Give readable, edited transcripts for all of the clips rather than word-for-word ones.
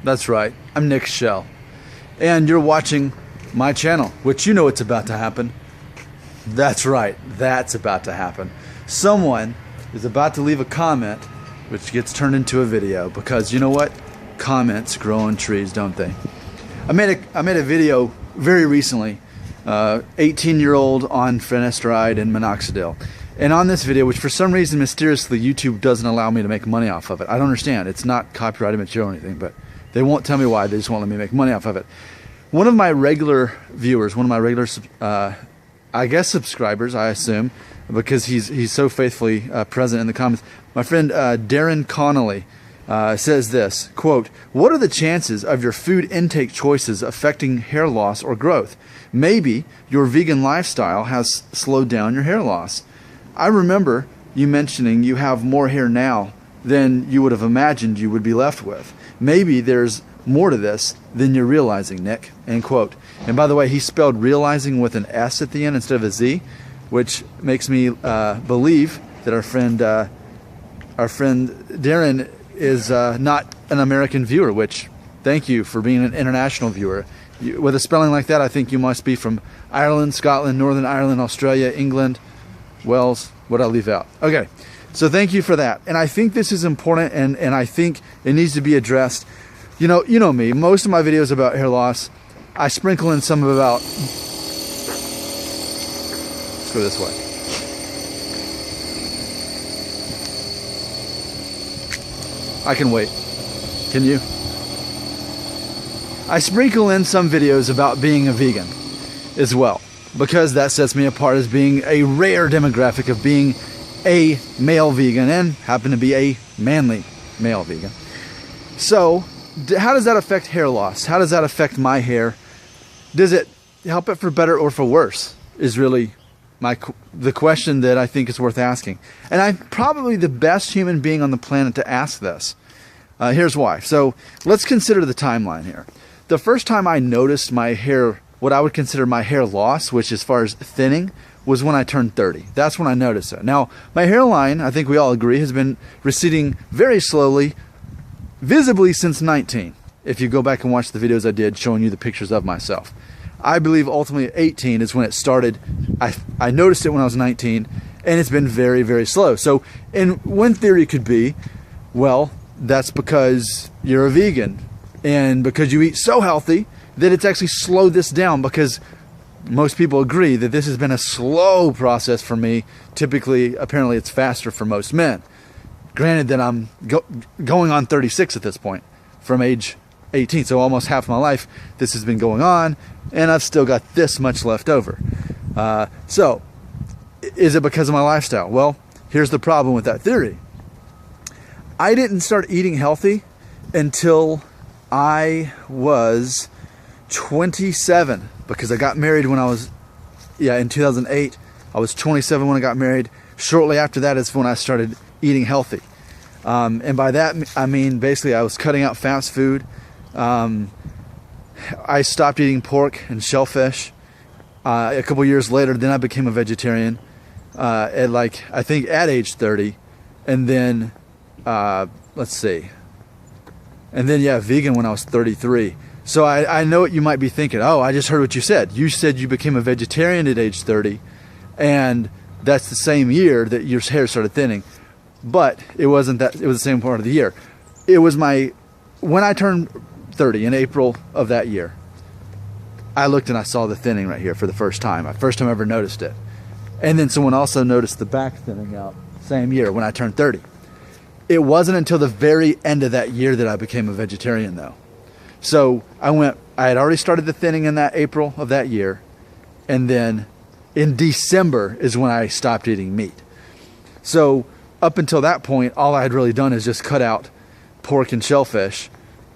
That's right. I'm Nick Shell. And you're watching my channel, which you know it's about to happen. That's right. That's about to happen. Someone is about to leave a comment which gets turned into a video, because you know what? Comments grow on trees, don't they? I made a video very recently, 18-year-old on finasteride and minoxidil. And on this video, which for some reason mysteriously YouTube doesn't allow me to make money off of it. I don't understand. It's not copyrighted material or anything, but they won't tell me why. They just won't let me make money off of it. One of my regular viewers, one of my regular, I guess subscribers, I assume, because he's so faithfully present in the comments. My friend Darren Connolly says this, quote, "What are the chances of your food intake choices affecting hair loss or growth? Maybe your vegan lifestyle has slowed down your hair loss. I remember you mentioning you have more hair now than you would have imagined you would be left with. Maybe there's more to this than you're realizing, Nick," end quote. And by the way, he spelled realizing with an S at the end instead of a Z, which makes me believe that our friend Darren is not an American viewer, which, thank you for being an international viewer. With a spelling like that, I think you must be from Ireland, Scotland, Northern Ireland, Australia, England, Wales. What did I leave out? Okay, so thank you for that. And I think this is important, and I think it needs to be addressed. You know me, most of my videos about hair loss, I sprinkle in some about, let's go this way. I can wait. Can you? I sprinkle in some videos about being a vegan as well, because that sets me apart as being a rare demographic of being a male vegan, and happen to be a manly male vegan. So, how does that affect hair loss? How does that affect my hair? Does it help it for better or for worse? Is really the question that I think is worth asking. And I'm probably the best human being on the planet to ask this. Here's why. So let's consider the timeline here. The first time I noticed my hair, what I would consider my hair loss, which as far as thinning, was when I turned 30. That's when I noticed it. Now, my hairline, I think we all agree, has been receding very slowly, visibly since 19. If you go back and watch the videos I did showing you the pictures of myself. I believe ultimately at 18 is when it started. I noticed it when I was 19, and it's been very, very slow. So, and one theory could be, well, that's because you're a vegan, and because you eat so healthy that it's actually slowed this down, because most people agree that this has been a slow process for me. Typically, apparently it's faster for most men. Granted that I'm going on 36 at this point, from age 18, so almost half my life this has been going on, and I've still got this much left over. So, is it because of my lifestyle? Well, here's the problem with that theory. I didn't start eating healthy until I was 27, because I got married when I was, in 2008. I was 27 when I got married. Shortly after that is when I started eating healthy. And by that, I mean, basically I was cutting out fast food. I stopped eating pork and shellfish. A couple years later, then I became a vegetarian I think at age 30. And then, let's see. And then, vegan when I was 33. So I know what you might be thinking. Oh, I just heard what you said. You said you became a vegetarian at age 30. And that's the same year that your hair started thinning. But it wasn't that. It was the same part of the year. It was when I turned 30 in April of that year, I looked and I saw the thinning right here for the first time. First time I ever noticed it. And then someone also noticed the back thinning out same year when I turned 30. It wasn't until the very end of that year that I became a vegetarian, though. So I had already started the thinning in that April of that year. And then in December is when I stopped eating meat. So up until that point, all I had really done is just cut out pork and shellfish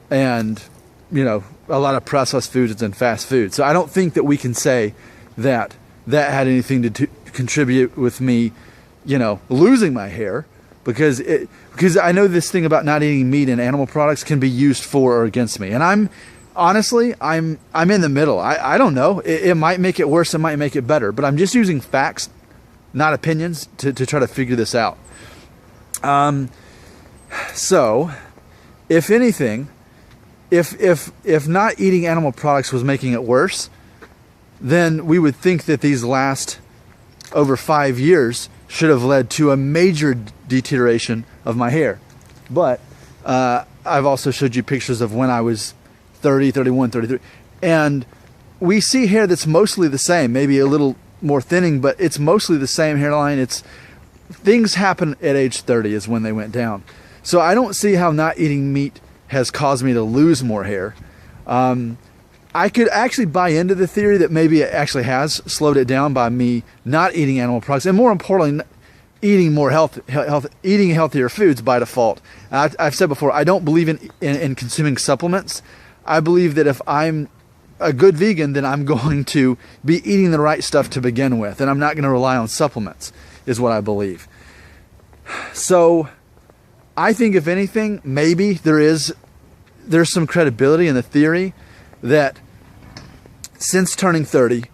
and, a lot of processed foods and fast food. So I don't think that we can say that that had anything to contribute with me, losing my hair, because I know this thing about not eating meat and animal products can be used for or against me. And I'm in the middle. I don't know. It might make it worse. It might make it better. But I'm just using facts, not opinions, to try to figure this out. So, if anything, if not eating animal products was making it worse, then we would think that these last over 5 years should have led to a major deterioration of my hair. But I've also showed you pictures of when I was 30, 31, 33, and we see hair that's mostly the same, maybe a little more thinning, but it's mostly the same hairline. Things happen at age 30 is when they went down. So I don't see how not eating meat has caused me to lose more hair. I could actually buy into the theory that maybe it actually has slowed it down by me not eating animal products, and more importantly, eating more eating healthier foods by default. I've said before, I don't believe in consuming supplements. I believe that if I'm a good vegan, then I'm going to be eating the right stuff to begin with, and I'm not going to rely on supplements, is what I believe. So I think, if anything, maybe there's some credibility in the theory that since turning 30,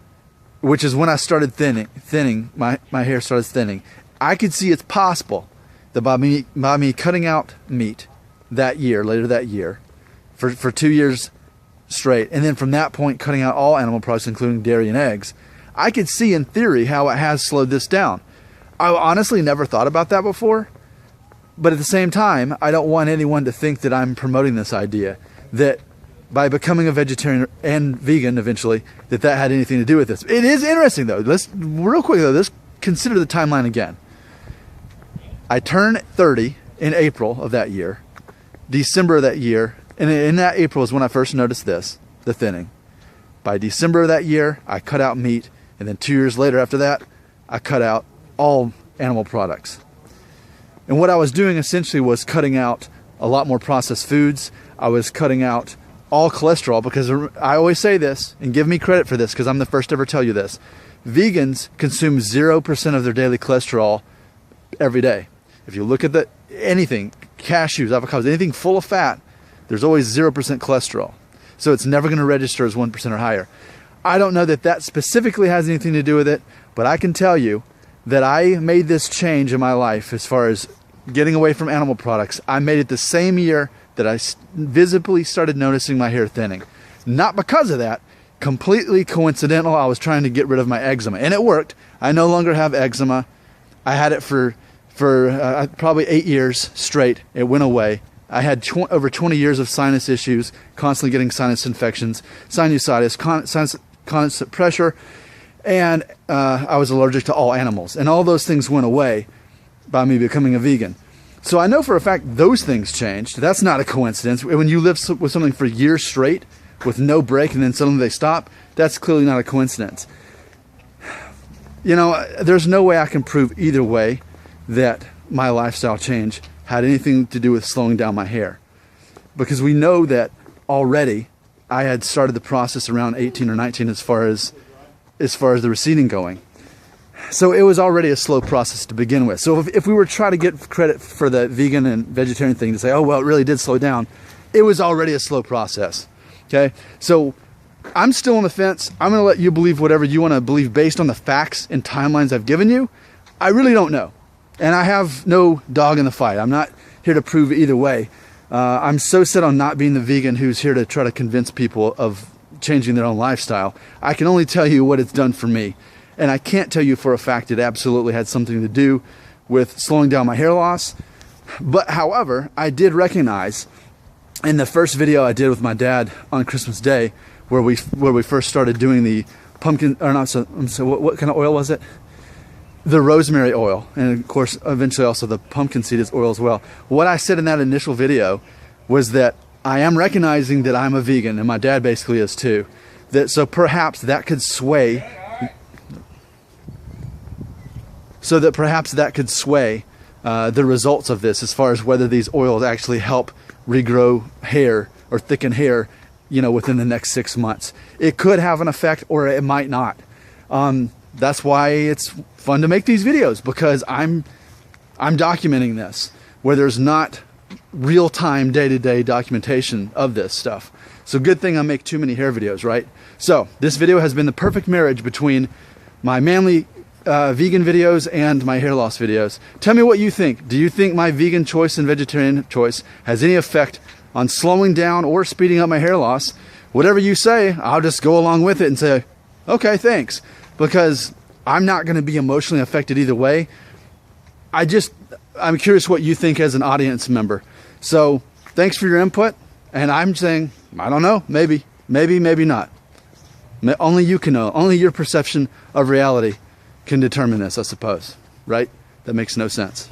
which is when I started thinning, my hair started thinning, I could see it's possible that by me cutting out meat later that year, for 2 years straight, and then from that point cutting out all animal products, including dairy and eggs, I could see in theory how it has slowed this down. I honestly never thought about that before, but at the same time, I don't want anyone to think that I'm promoting this idea that by becoming a vegetarian and vegan eventually, that had anything to do with this. It is interesting though. Let's consider the timeline again. I turned 30 in April of that year. December of that year, and in that April is when I first noticed the thinning. By December of that year, I cut out meat, and then 2 years later after that, I cut out all animal products. And what I was doing essentially was cutting out a lot more processed foods. I was cutting out all cholesterol, because I always say this, and give me credit for this because I'm the first to ever tell you this. Vegans consume 0% of their daily cholesterol every day. If you look at anything, cashews, avocados, anything full of fat, there's always 0% cholesterol. So it's never going to register as 1% or higher. I don't know that specifically has anything to do with it, but I can tell you that I made this change in my life as far as getting away from animal products. I made it the same year that I visibly started noticing my hair thinning. Not because of that, completely coincidental. I was trying to get rid of my eczema, and it worked. I no longer have eczema. I had it for probably 8 years straight. It went away. I had over 20 years of sinus issues, constantly getting sinus infections, sinusitis, constant pressure, and I was allergic to all animals. And all those things went away by me becoming a vegan. So I know for a fact those things changed. That's not a coincidence. When you live with something for years straight with no break and then suddenly they stop, that's clearly not a coincidence. You know, there's no way I can prove either way that my lifestyle change had anything to do with slowing down my hair, because we know that already I had started the process around 18 or 19 as far as the receding going. So it was already a slow process to begin with. So if we were trying to get credit for the vegan and vegetarian thing to say, oh, well, it really did slow down, it was already a slow process. Okay? So I'm still on the fence. I'm going to let you believe whatever you want to believe based on the facts and timelines I've given you. I really don't know. And I have no dog in the fight. I'm not here to prove either way. I'm so set on not being the vegan who's here to try to convince people of changing their own lifestyle. I can only tell you what it's done for me. And I can't tell you for a fact it absolutely had something to do with slowing down my hair loss. But however, I did recognize in the first video I did with my dad on Christmas Day, where we first started doing the pumpkin, or not, so what kind of oil was it? The rosemary oil, and of course eventually also the pumpkin seed is oil as well. What I said in that initial video was that I am recognizing that I'm a vegan, and my dad basically is too. So perhaps that could sway the results of this, as far as whether these oils actually help regrow hair or thicken hair, you know, within the next 6 months. It could have an effect, or it might not. That's why it's fun to make these videos, because I'm documenting this where there's not real-time, day-to-day documentation of this stuff. So good thing I make too many hair videos, right? So this video has been the perfect marriage between my manly vegan videos and my hair loss videos. Tell me what you think. Do you think my vegan choice and vegetarian choice has any effect on slowing down or speeding up my hair loss, whatever you say, I'll just go along with it and say, okay, thanks. Because I'm not going to be emotionally affected either way. I'm curious what you think as an audience member. So thanks for your input. And I'm saying, I don't know, maybe not. Only you can know. Only your perception of reality can determine this, I suppose. Right? That makes no sense.